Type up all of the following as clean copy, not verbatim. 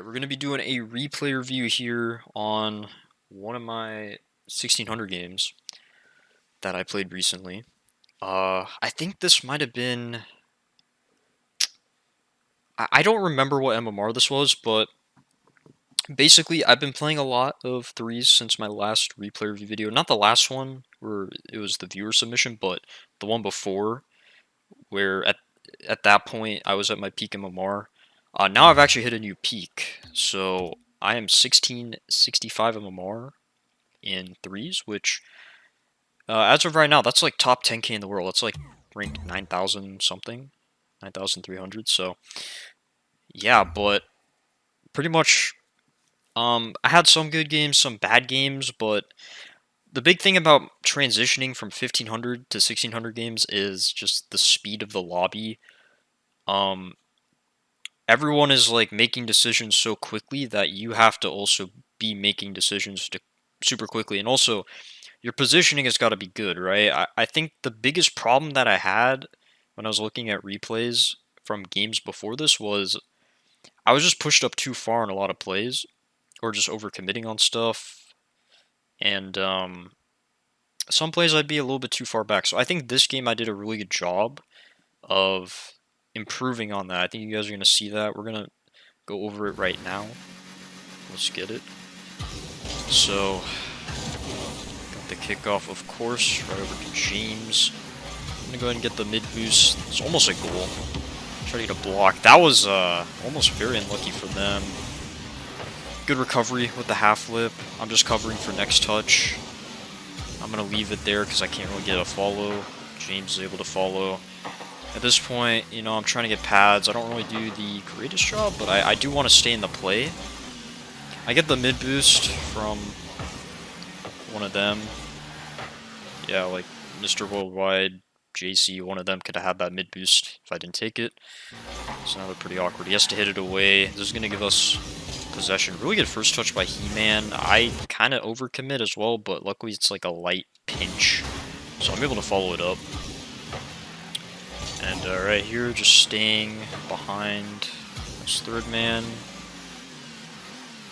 We're going to be doing a replay review here on one of my 1600 games that I played recently. I think this might have been... I don't remember what MMR this was, but basically I've been playing a lot of threes since my last replay review video. Not the last one, where it was the viewer submission, but the one before, where at that point I was at my peak MMR. Now I've actually hit a new peak, so I am 1665 MMR in threes, which as of right now, that's like top 10k in the world. That's like ranked 9,000 something, 9,300. So yeah, but pretty much, I had some good games, some bad games, but the big thing about transitioning from 1500 to 1600 games is just the speed of the lobby. Um, Everyone is like making decisions so quickly that you have to also be making decisions super quickly, and also your positioning has got to be good, right? I think the biggest problem that I had when I was looking at replays from games before this was I was just pushed up too far in a lot of plays, or just overcommitting on stuff, and some plays I'd be a little bit too far back. So I think this game I did a really good job of improving on that. I think you guys are going to see that. We're going to go over it right now. Let's get it. So, got the kickoff, of course, right over to James. I'm gonna go ahead and get the mid boost. It's almost a goal. Try to get a block. That was almost very unlucky for them. Good recovery with the half flip. I'm just covering for next touch. I'm gonna leave it there because I can't really get a follow. James is able to follow. At this point, you know, I'm trying to get pads. I don't really do the greatest job, but I do want to stay in the play. I get the mid boost from one of them. Yeah, like Mr. Worldwide, JC, one of them could have had that mid boost if I didn't take it. So now they're pretty awkward. He has to hit it away. This is going to give us possession. Really good first touch by He-Man. I kind of overcommit as well, but luckily it's like a light pinch. So I'm able to follow it up. And right here, just staying behind this third man.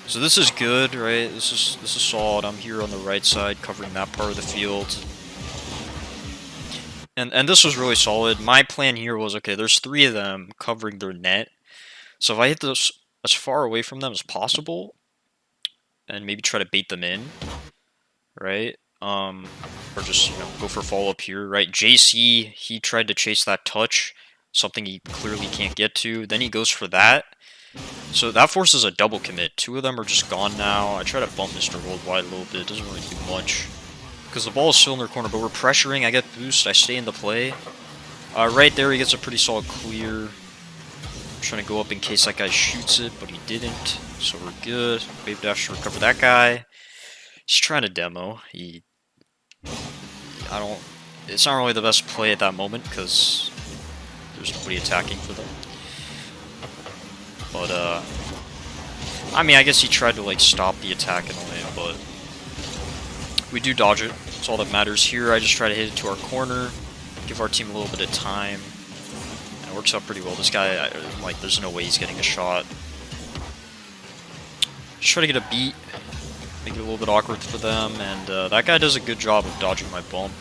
So this is good, right? This is solid. I'm here on the right side, covering that part of the field. And this was really solid. My plan here was, okay, there's three of them covering their net. So if I hit this as far away from them as possible, and maybe try to bait them in, right? Or just, you know, go for follow-up here, right? JC, he tried to chase that touch, something he clearly can't get to. Then he goes for that. So that forces a double commit. Two of them are just gone now. I try to bump Mr. Worldwide a little bit. It doesn't really do much, because the ball is still in their corner, but we're pressuring. I get boost. I stay in the play. Right there, he gets a pretty solid clear. I'm trying to go up in case that guy shoots it, but he didn't. So we're good. Wave dash to recover that guy. He's trying to demo. It's not really the best play at that moment, because there's nobody attacking for them. But, I mean, I guess he tried to, like, stop the attack in a way, but we do dodge it. That's all that matters here. I just try to hit it to our corner, give our team a little bit of time, and it works out pretty well. This guy, like, there's no way he's getting a shot. Just try to get a beat, make it a little bit awkward for them, and that guy does a good job of dodging my bump.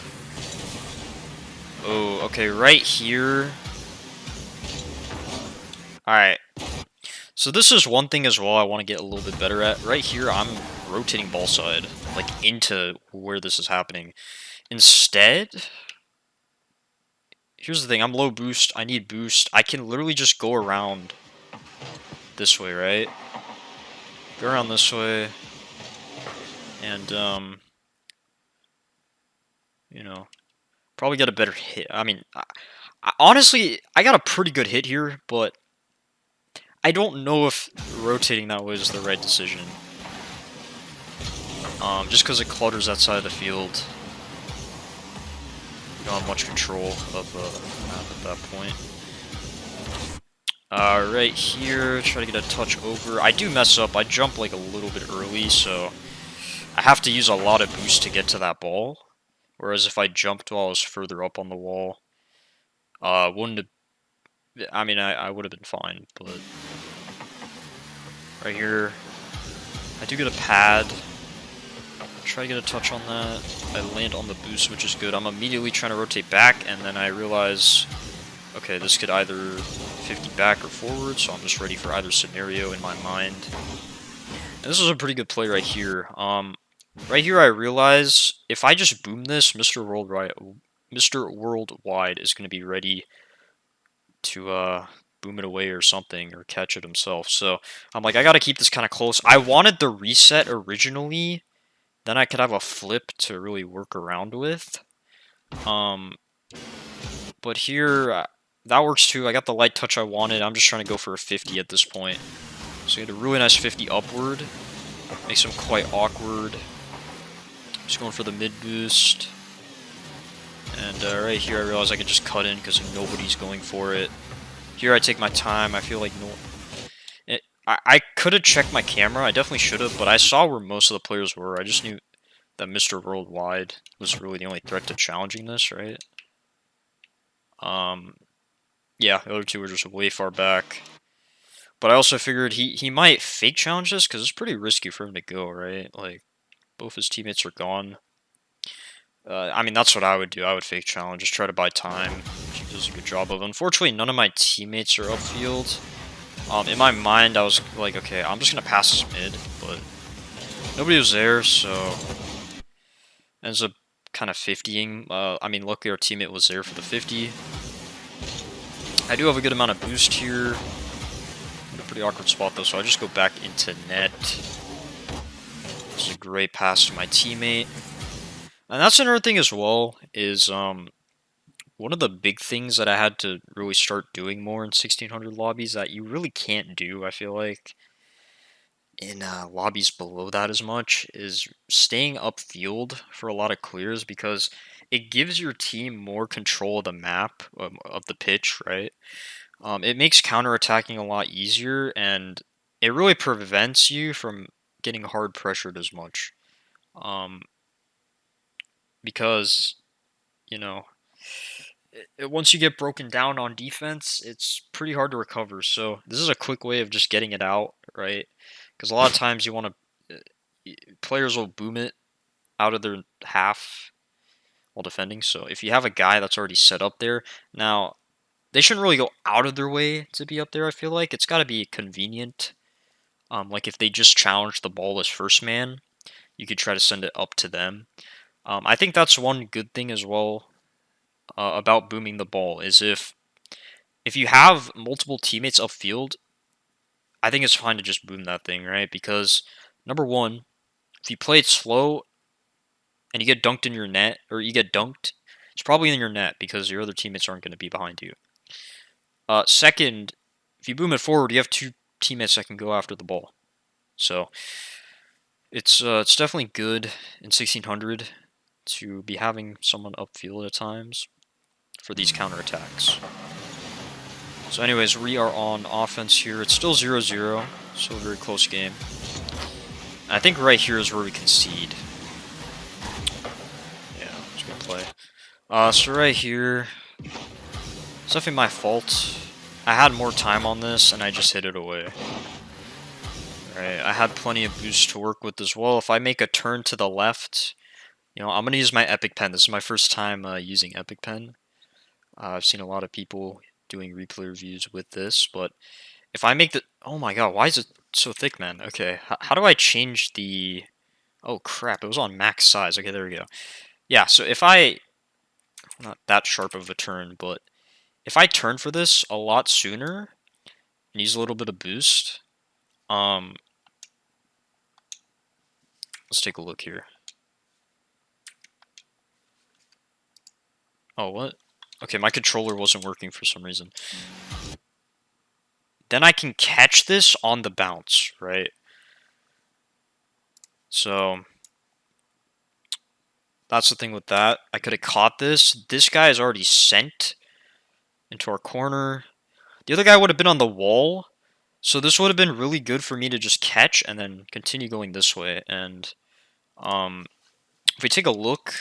Oh, okay, right here. Alright. So this is one thing as well I want to get a little bit better at. Right here, I'm rotating ball side, like, into where this is happening. Instead, here's the thing, I'm low boost, I need boost. I can literally just go around this way, right? Go around this way, and, you know, probably get a better hit. I mean, honestly, I got a pretty good hit here, but I don't know if rotating that way is the right decision. Just because it clutters that side of the field. You don't have much control of the map at that point. Right here, try to get a touch over. I do mess up. I jump like a little bit early, so I have to use a lot of boost to get to that ball. Whereas if I jumped while I was further up on the wall, wouldn't have... I mean, I would have been fine, but... Right here, I do get a pad. Try to get a touch on that. I land on the boost, which is good. I'm immediately trying to rotate back, and then I realize, okay, this could either 50 back or forward, so I'm just ready for either scenario in my mind. And this is a pretty good play right here. Right here I realize if I just boom this, Mr. Worldwide is going to be ready to boom it away or something, or catch it himself. So I'm like, I got to keep this kind of close. I wanted the reset originally, then I could have a flip to really work around with. But here, that works too. I got the light touch I wanted. I'm just trying to go for a 50 at this point. So you get a really nice 50 upward. Makes him quite awkward. Just going for the mid boost. And right here I realize I can just cut in because nobody's going for it. Here I take my time. I feel like I could have checked my camera. I definitely should have, but I saw where most of the players were. I just knew that Mr. Worldwide was really the only threat to challenging this, right? Yeah, the other two were just way far back. But I also figured he might fake challenge this because it's pretty risky for him to go, right? Like, both his teammates are gone. I mean, that's what I would do. I would fake challenge, just try to buy time, which he does a good job of. Unfortunately, none of my teammates are upfield. In my mind, I was like, okay, I'm just going to pass this mid, but nobody was there, so ends up kind of 50ing. I mean, luckily our teammate was there for the 50. I do have a good amount of boost here. In a pretty awkward spot, though, so I just go back into net. It's a great pass to my teammate. And that's another thing as well, is one of the big things that I had to really start doing more in 1600 lobbies that you really can't do, I feel like, in lobbies below that as much, is staying upfield for a lot of clears, because it gives your team more control of the map, of the pitch, right? It makes counterattacking a lot easier, and it really prevents you from getting hard pressured as much. Because, you know, once you get broken down on defense, it's pretty hard to recover. So this is a quick way of just getting it out, right? Because a lot of times you want to, players will boom it out of their half while defending. So if you have a guy that's already set up there, now they shouldn't really go out of their way to be up there. I feel like it's got to be convenient. Like if they just challenge the ball as first man, you could try to send it up to them. I think that's one good thing as well about booming the ball, is if you have multiple teammates upfield, I think it's fine to just boom that thing, right? Because number one, if you play it slow and you get dunked in your net, or you get dunked, it's probably in your net because your other teammates aren't going to be behind you. Second, if you boom it forward, you have two teammates that can go after the ball. So it's definitely good in 1600 to be having someone upfield at times for these counterattacks. So anyways, we are on offense here. It's still 0-0, so a very close game. And I think right here is where we concede. Yeah, it's a good play. So right here, it's definitely my fault. I had more time on this, and I just hit it away. Right, I had plenty of boost to work with as well. If I make a turn to the left, you know, I'm going to use my Epic Pen. This is my first time using Epic Pen. I've seen a lot of people doing replay reviews with this, but if I make the... Oh my god, why is it so thick, man? Okay, how do I change the... Oh crap, it was on max size. Okay, there we go. Yeah, so if I... Not that sharp of a turn, but if I turn for this a lot sooner and use a little bit of boost, let's take a look here. Oh, what? Okay, my controller wasn't working for some reason. Then I can catch this on the bounce, right? So that's the thing with that. I could have caught this. This guy is already sent into our corner. The other guy would have been on the wall. So this would have been really good for me to just catch and then continue going this way. And if we take a look,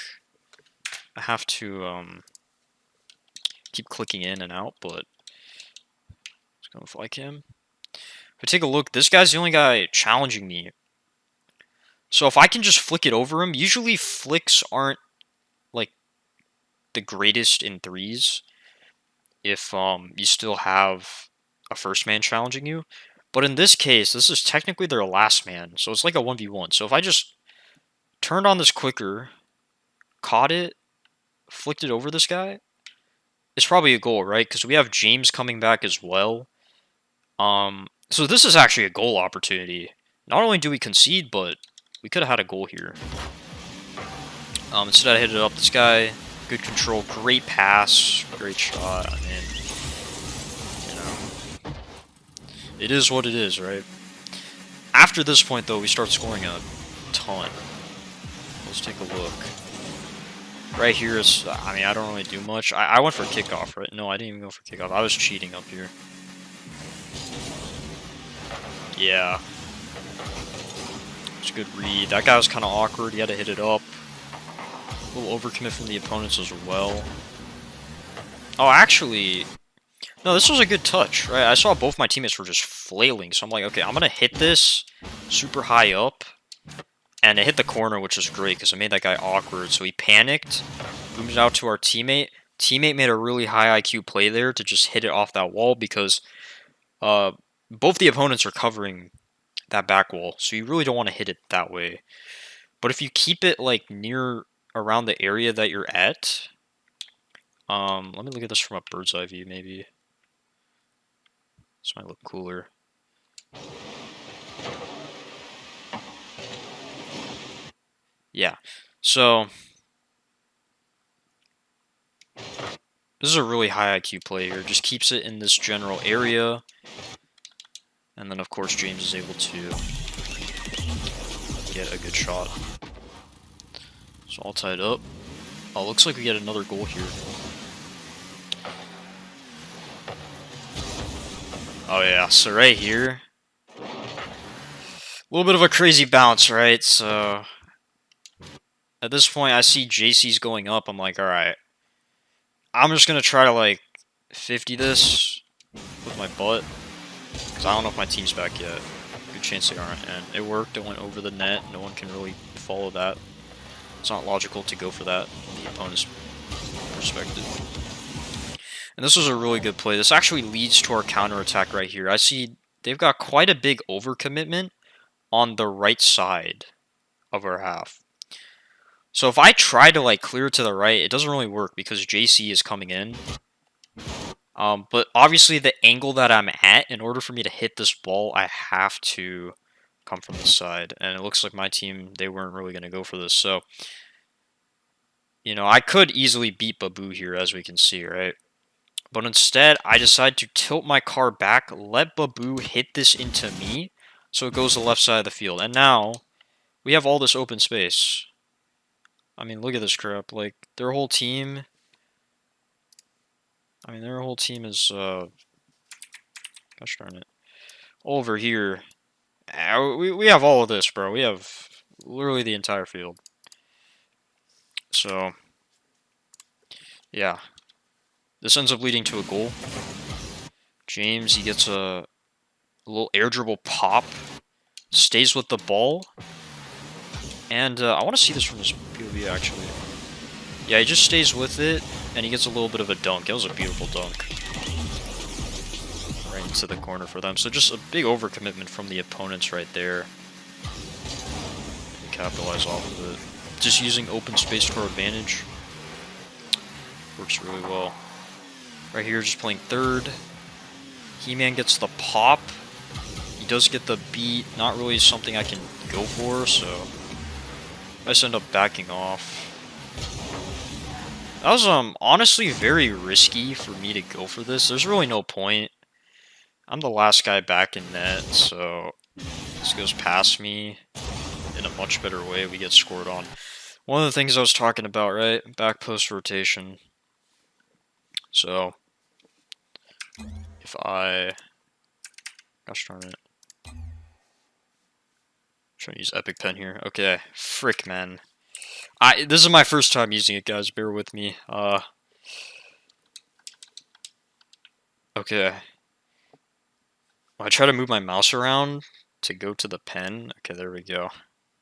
I have to keep clicking in and out, but let's go fly cam. If I take a look, this guy's the only guy challenging me. So if I can just flick it over him, usually flicks aren't like the greatest in threes if you still have a first man challenging you. But in this case, this is technically their last man, so it's like a 1v1. So if I just turned on this quicker, caught it, flicked it over this guy, it's probably a goal, right? Because we have James coming back as well. So this is actually a goal opportunity. Not only do we concede, but we could have had a goal here. Instead I hit it up. This guy, good control, great pass, great shot. I mean, you know, it is what it is, right? After this point, though, we start scoring a ton. Let's take a look. Right here is, I mean, I don't really do much. I went for kickoff, right? No, I didn't even go for kickoff. I was cheating up here. Yeah. It's a good read. That guy was kind of awkward. He had to hit it up. A little overcommit from the opponents as well. Oh, actually, no, this was a good touch, right? I saw both my teammates were just flailing, so I'm like, okay, I'm going to hit this super high up. And it hit the corner, which was great, because it made that guy awkward. So he panicked, boomed it out to our teammate. Teammate made a really high IQ play there to just hit it off that wall, because both the opponents are covering that back wall. So you really don't want to hit it that way. But if you keep it like near around the area that you're at, let me look at this from a bird's eye view, maybe. This might look cooler. Yeah, so this is a really high IQ play here. Just keeps it in this general area. And then, of course, James is able to get a good shot. So all tied up. Oh, looks like we get another goal here. Oh yeah, so right here, a little bit of a crazy bounce, right? So at this point, I see JC's going up. I'm like, alright, I'm just going to try to like 50 this with my butt, because I don't know if my team's back yet. Good chance they aren't, and it worked. It went over the net. No one can really follow that. It's not logical to go for that from the opponent's perspective. And this was a really good play. This actually leads to our counterattack right here. I see they've got quite a big overcommitment on the right side of our half. So if I try to like clear to the right, it doesn't really work because JC is coming in. But obviously the angle that I'm at, in order for me to hit this ball, I have to come from the side. And it looks like my team, they weren't really going to go for this. So, you know, I could easily beat Babu here, as we can see, right? But instead, I decide to tilt my car back, let Babu hit this into me, so it goes to the left side of the field. And now, we have all this open space. I mean, look at this crap. Like, their whole team... I mean, their whole team is, gosh darn it. Over here. We have all of this, bro. We have literally the entire field. So, yeah. This ends up leading to a goal. James, he gets a little air dribble pop. Stays with the ball. And I want to see this from his POV, actually. Yeah, he just stays with it, and he gets a little bit of a dunk. It was a beautiful dunk. Right into the corner for them. So just a big overcommitment from the opponents right there. Capitalize off of it. Just using open space to our advantage. Works really well. Right here, just playing third. He-Man gets the pop. He does get the beat. Not really something I can go for, so I just end up backing off. That was honestly very risky for me to go for this. There's really no point. I'm the last guy back in net, so this goes past me in a much better way. We get scored on. One of the things I was talking about, right? Back post rotation. So if I, gosh darn it, I'm trying to use Epic Pen here. Okay, frick, man. This is my first time using it, guys. Bear with me. Okay. I try to move my mouse around to go to the pen. Okay, there we go.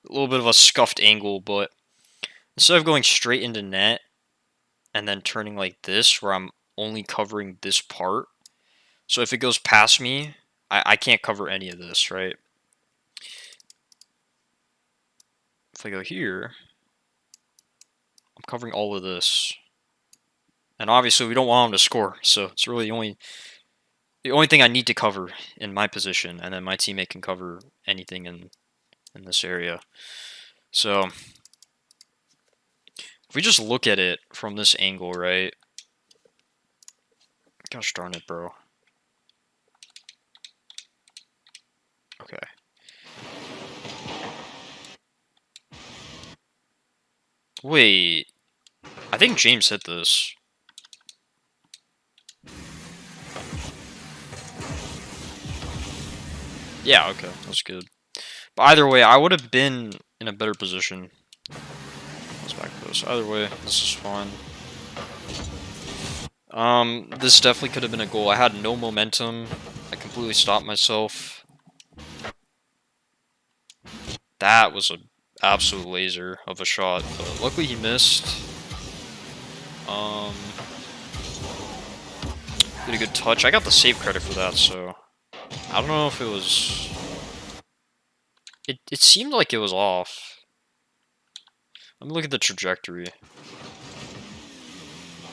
A little bit of a scuffed angle, but instead of going straight into net and then turning like this, where I'm only covering this part, so if it goes past me, I can't cover any of this, right? If I go here, I'm covering all of this. And obviously we don't want him to score, so it's really the only thing I need to cover in my position, and then my teammate can cover anything in this area. So if we just look at it from this angle, right? Gosh darn it, bro. Okay. Wait. I think James hit this. Yeah, okay. That's good. But either way, I would have been in a better position. Let's back this. Either way, this is fine. This definitely could have been a goal. I had no momentum. I completely stopped myself. That was an absolute laser of a shot, but luckily he missed. Did a good touch. I got the save credit for that, so I don't know if it was. It seemed like it was off. Let me look at the trajectory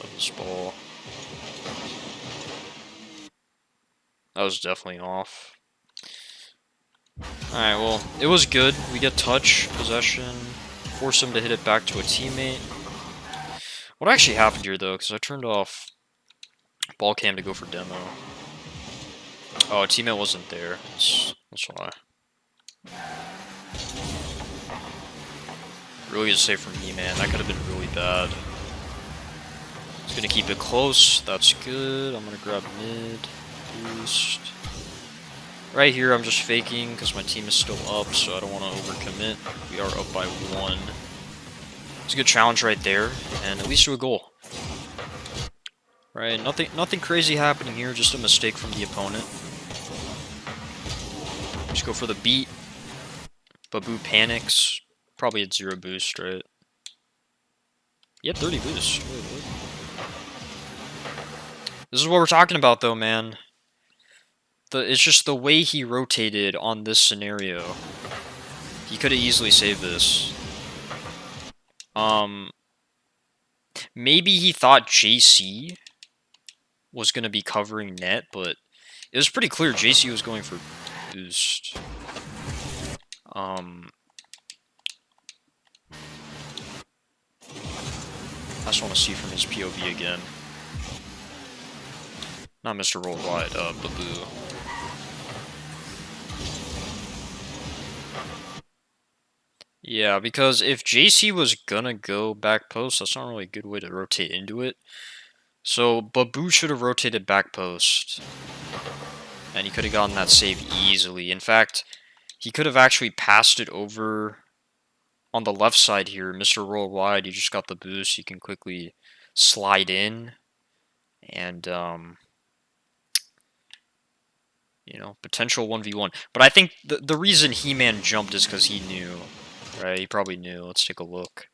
of this ball. That was definitely off. Alright, well, it was good. We get touch, possession, force him to hit it back to a teammate. What actually happened here, though, because I turned off ball cam to go for demo. Oh, a teammate wasn't there. That's why. Really good save from me, man. That could have been really bad. It's gonna keep it close. That's good. I'm gonna grab mid. Boost. Right here, I'm just faking because my team is still up, so I don't want to overcommit. We are up by 1. It's a good challenge right there, and at least to a goal. Right, nothing crazy happening here, just a mistake from the opponent. Just go for the beat. Babu panics. Probably at 0 boost, right? He had 30 boost. Wait, what? This is what we're talking about, though, man. It's just the way he rotated on this scenario. He could have easily saved this. Maybe he thought JC was going to be covering net, but it was pretty clear JC was going for boost. I just want to see from his POV again. Not Mr. Worldwide, Babu. Yeah, because if JC was gonna go back post, that's not really a good way to rotate into it. So Babu should have rotated back post. And he could have gotten that save easily. In fact, he could have actually passed it over on the left side here. Mr. Worldwide, you just got the boost. You can quickly slide in. And, you know, potential 1v1. But I think the reason He-Man jumped is because he knew. Right, he probably knew. Let's take a look.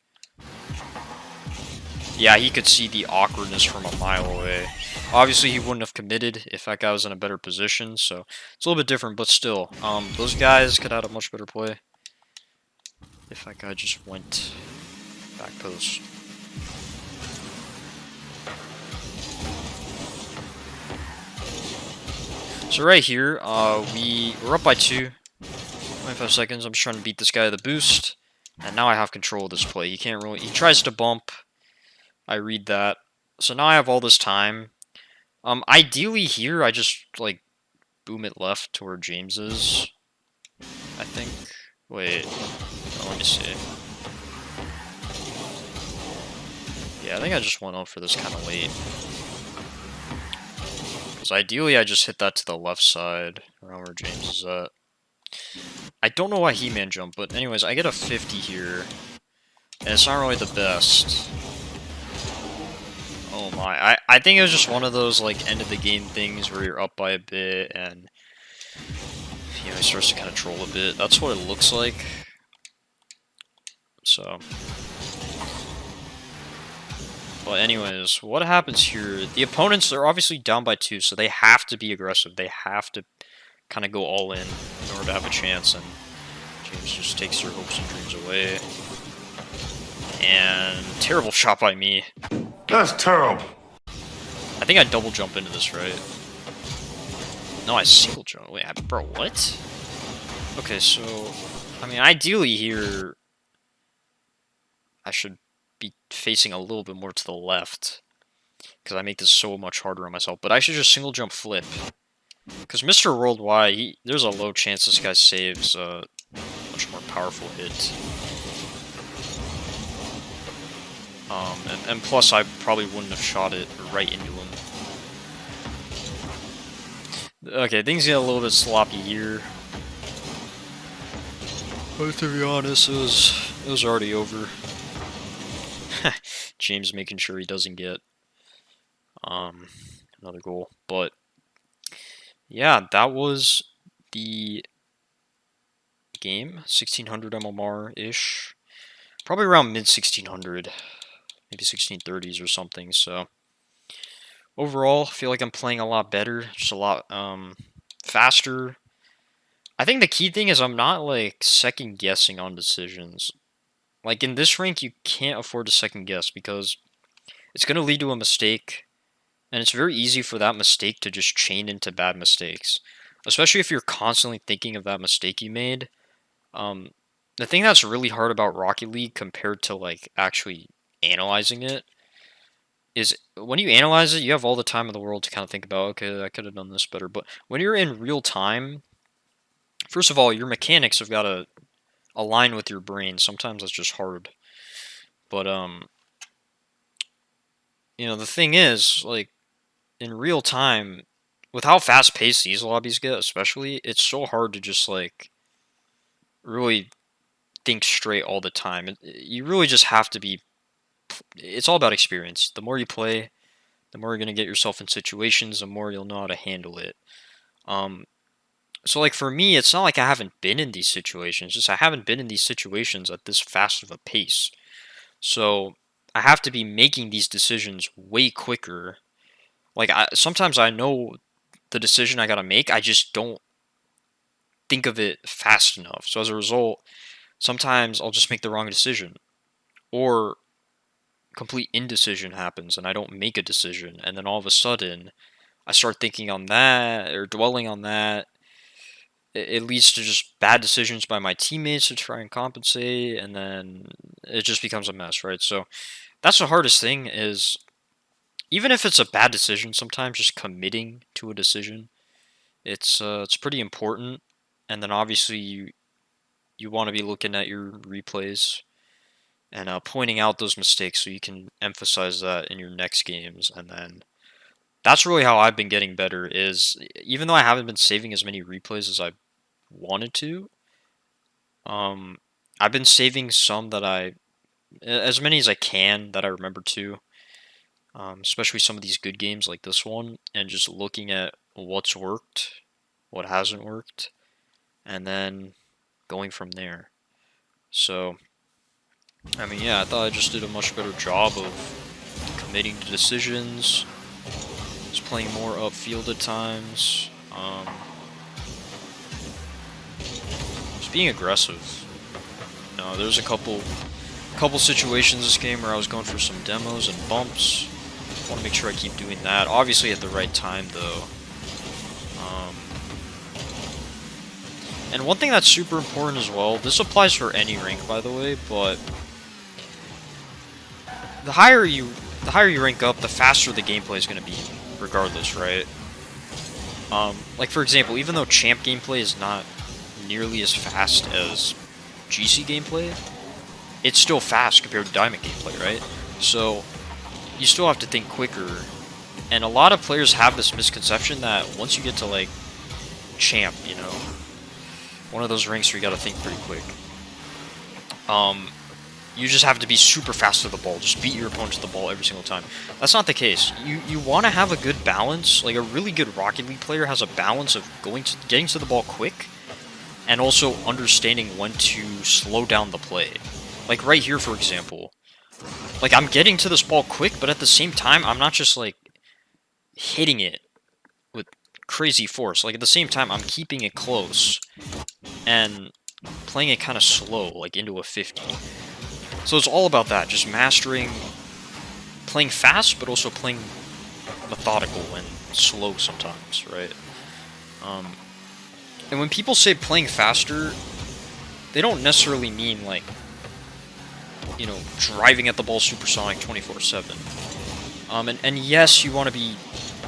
Yeah, he could see the awkwardness from a mile away. Obviously, he wouldn't have committed if that guy was in a better position, so it's a little bit different, but still. Those guys could have had a much better play if that guy just went back post. So right here, we're up by 2. 25 seconds, I'm just trying to beat this guy with a boost. And now I have control of this play. He can't really... He tries to bump. I read that. So now I have all this time. Ideally here, I just, like, boom it left to where James is. I think. Wait. Oh, let me see. Yeah, I think I just went out for this kind of late. Because ideally, I just hit that to the left side, around where James is at. I don't know why He-Man jumped, but anyways, I get a 50 here. And it's not really the best. Oh my, I think it was just one of those, like, end of the game things where you're up by a bit, and you know, he starts to kind of troll a bit. That's what it looks like. So, but anyways, what happens here? The opponents are obviously down by 2, so they have to be aggressive. They have to kind of go all in order to have a chance, and James just takes their hopes and dreams away. And terrible shot by me. That's terrible. I think I double jump into this, right? No, I single jump. Wait, bro, what? Okay, so, I mean, ideally here, I should be facing a little bit more to the left, because I make this so much harder on myself. But I should just single jump flip, because Mr. Worldwide, there's a low chance this guy saves a much more powerful hit. And plus, I probably wouldn't have shot it right into him. Okay, things get a little bit sloppy here. But to be honest, it was already over. James making sure he doesn't get another goal. But yeah, that was the game. 1600 MMR-ish. Probably around mid 1600. Maybe 1630s or something. So overall, I feel like I'm playing a lot better. Just a lot faster. I think the key thing is I'm not like second guessing on decisions. Like in this rank, you can't afford to second guess because it's going to lead to a mistake, and it's very easy for that mistake to just chain into bad mistakes, especially if you're constantly thinking of that mistake you made. The thing that's really hard about Rocket League compared to like actually analyzing it is when you analyze it, you have all the time in the world to kind of think about, okay, I could have done this better. But when you're in real time, first of all, your mechanics have got to align with your brain. Sometimes that's just hard. But you know, the thing is, like, in real time, with how fast-paced these lobbies get, especially, it's so hard to just, like, really think straight all the time. You really just have to be... It's all about experience. The more you play, the more you're going to get yourself in situations, the more you'll know how to handle it. So, like, for me, it's not like I haven't been in these situations. Just I haven't been in these situations at this fast of a pace. So, I have to be making these decisions way quicker. Like, sometimes I know the decision I gotta make, I just don't think of it fast enough. So, as a result, sometimes I'll just make the wrong decision. Or complete indecision happens and I don't make a decision. And then all of a sudden, I start thinking on that or dwelling on that. It leads to just bad decisions by my teammates to try and compensate, and then it just becomes a mess, right? So that's the hardest thing is, even if it's a bad decision, sometimes just committing to a decision, it's pretty important. And then obviously you want to be looking at your replays and pointing out those mistakes so you can emphasize that in your next games. And then that's really how I've been getting better, is even though I haven't been saving as many replays as I wanted to, I've been saving some that as many as I can that I remember to, especially some of these good games like this one, and just looking at what's worked, what hasn't worked, and then going from there. So, I mean, yeah, I thought I just did a much better job of committing to decisions, just playing more upfield at times, just being aggressive. You know, there's a couple situations this game where I was going for some demos and bumps. I want to make sure I keep doing that. Obviously at the right time, though. And one thing that's super important as well, this applies for any rank, by the way, but the higher you rank up, the faster the gameplay is going to be, regardless, right? Like, for example, even though champ gameplay is not nearly as fast as GC gameplay, it's still fast compared to diamond gameplay, right? So you still have to think quicker, and a lot of players have this misconception that once you get to like champ, you know, one of those ranks where you gotta think pretty quick, you just have to be super fast to the ball, just beat your opponent to the ball every single time. That's not the case. You want to have a good balance. Like, a really good Rocket League player has a balance of getting to the ball quick, and also understanding when to slow down the play. Like right here, for example, like I'm getting to this ball quick, but at the same time, I'm not just like hitting it with crazy force. Like at the same time, I'm keeping it close and playing it kind of slow, like into a 50. So it's all about that, just mastering playing fast, but also playing methodical and slow sometimes, right? Um, and when people say playing faster, they don't necessarily mean like, you know, driving at the ball supersonic 24/7. And yes, you want to be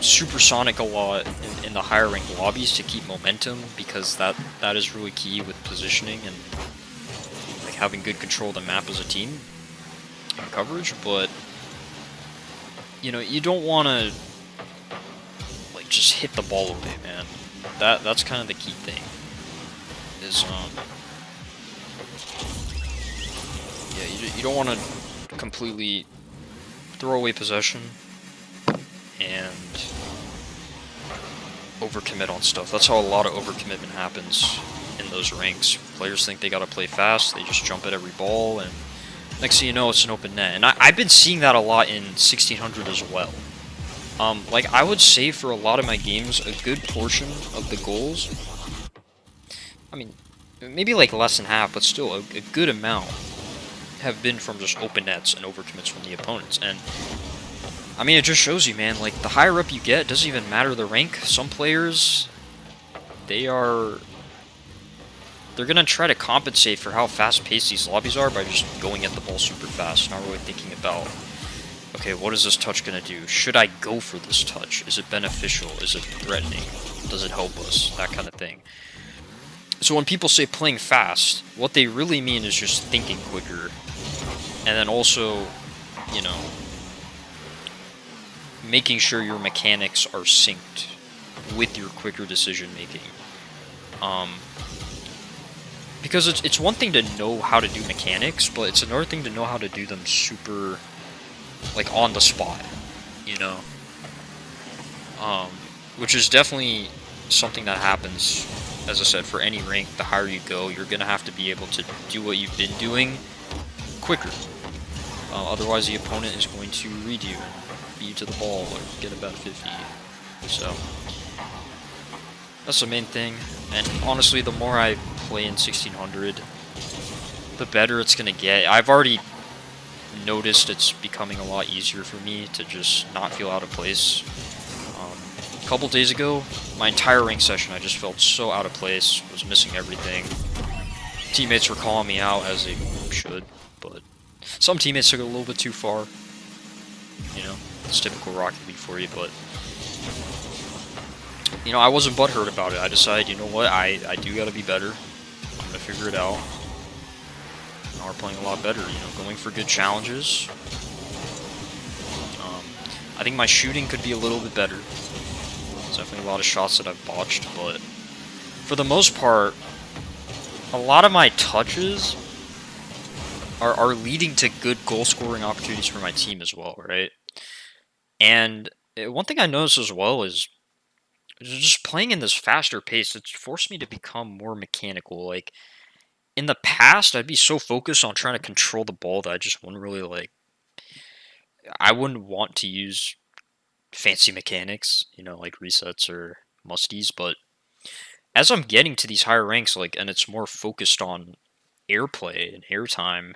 supersonic a lot in the higher ranked lobbies to keep momentum, because that is really key with positioning and like having good control of the map as a team and coverage. But you know, you don't want to like just hit the ball away, man. That's kind of the key thing. Is yeah, you don't want to completely throw away possession and overcommit on stuff. That's how a lot of overcommitment happens in those ranks. Players think they gotta play fast, they just jump at every ball, and next thing you know, it's an open net. And I've been seeing that a lot in 1600 as well. Like, I would say for a lot of my games, a good portion of the goals, I mean, maybe like less than half, but still a good amount, have been from just open nets and overcommits from the opponents. And I mean, it just shows you, man, like, the higher up you get, it doesn't even matter the rank. Some players, they're gonna try to compensate for how fast-paced these lobbies are by just going at the ball super fast, not really thinking about, okay, what is this touch gonna do? Should I go for this touch? Is it beneficial? Is it threatening? Does it help us? That kind of thing. So when people say playing fast, what they really mean is just thinking quicker. And then also, you know, making sure your mechanics are synced with your quicker decision making. Because it's one thing to know how to do mechanics, but it's another thing to know how to do them super, like, on the spot, you know? Which is definitely something that happens, as I said, for any rank. The higher you go, you're gonna have to be able to do what you've been doing quicker. Otherwise, the opponent is going to read you and beat you to the ball or get a bad 50. So that's the main thing. And honestly, the more I play in 1600, the better it's gonna get. I've already noticed it's becoming a lot easier for me to just not feel out of place. A couple days ago, my entire rank session, I just felt so out of place, was missing everything. Teammates were calling me out, as they should, but some teammates took it a little bit too far. You know, it's typical Rocket League for you, but you know, I wasn't butthurt about it. I decided, you know what, I do gotta be better. I'm gonna figure it out. Now we're playing a lot better, you know, going for good challenges. I think my shooting could be a little bit better. There's definitely a lot of shots that I've botched, but for the most part, a lot of my touches are leading to good goal scoring opportunities for my team as well, right? And one thing I noticed as well is just playing in this faster pace, it's forced me to become more mechanical. Like, in the past, I'd be so focused on trying to control the ball that I just wouldn't really, like, I wouldn't want to use fancy mechanics, you know, like resets or musties. But as I'm getting to these higher ranks, like, and it's more focused on airplay and airtime,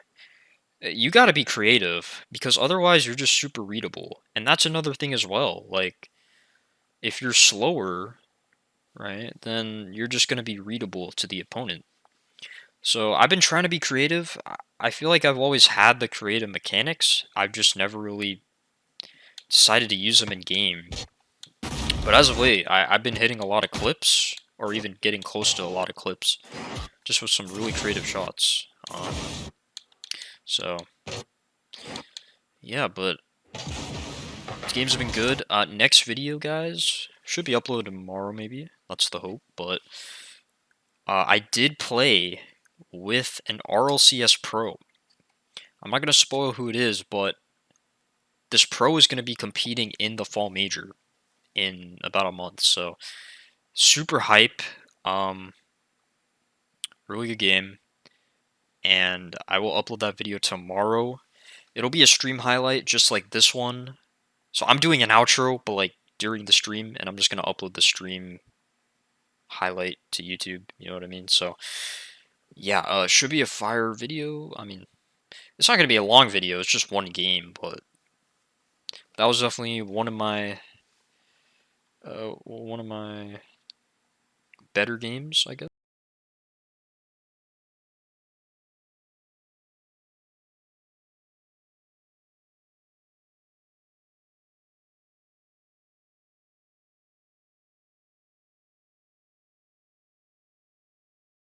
you got to be creative, because otherwise you're just super readable. And that's another thing as well. Like, if you're slower, right, then you're just going to be readable to the opponent. So I've been trying to be creative. I feel like I've always had the creative mechanics. I've just never really decided to use them in game. But as of late, I've been hitting a lot of clips, or even getting close to a lot of clips, just with some really creative shots. So yeah, but games have been good. Next video, guys, should be uploaded tomorrow, maybe. That's the hope. But I did play with an RLCS pro. I'm not going to spoil who it is, but this pro is going to be competing in the fall major in about a month. So super hype. really good game, and I will upload that video tomorrow. It'll be a stream highlight, just like this one. So I'm doing an outro, but like during the stream, and I'm just gonna upload the stream highlight to YouTube. You know what I mean? So yeah, should be a fire video. I mean, it's not gonna be a long video. It's just one game, but that was definitely one of my better games, I guess.